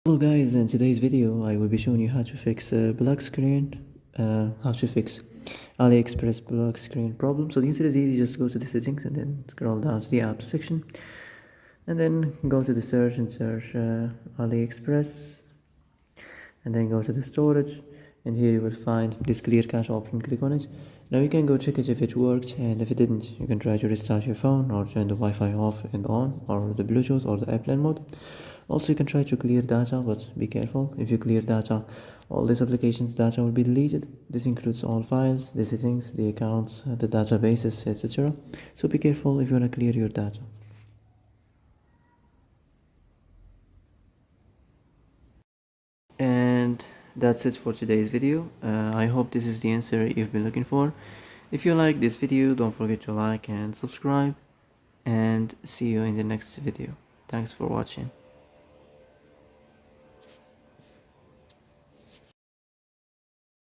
Hello guys, in today's video I will be showing you how to fix a black screen, how to fix Aliexpress black screen problem. So the answer is easy, just go to the settings and then scroll down to the apps section and then go to the search and search Aliexpress and then go to the storage, and here you will find this clear cache option. Click on it. Now you can go check it if it worked, and if it didn't you can try to restart your phone or turn the Wi-Fi off and on, or the Bluetooth or the airplane mode. Also you can try to clear data, but be careful. If you clear data, all these applications data will be deleted. This includes all files, the settings, the accounts, the databases, etc. So be careful if you want to clear your data. And that's it for today's video. I hope this is the answer you've been looking for. If you like this video, don't forget to like and subscribe, and see you in the next video. Thanks for watching.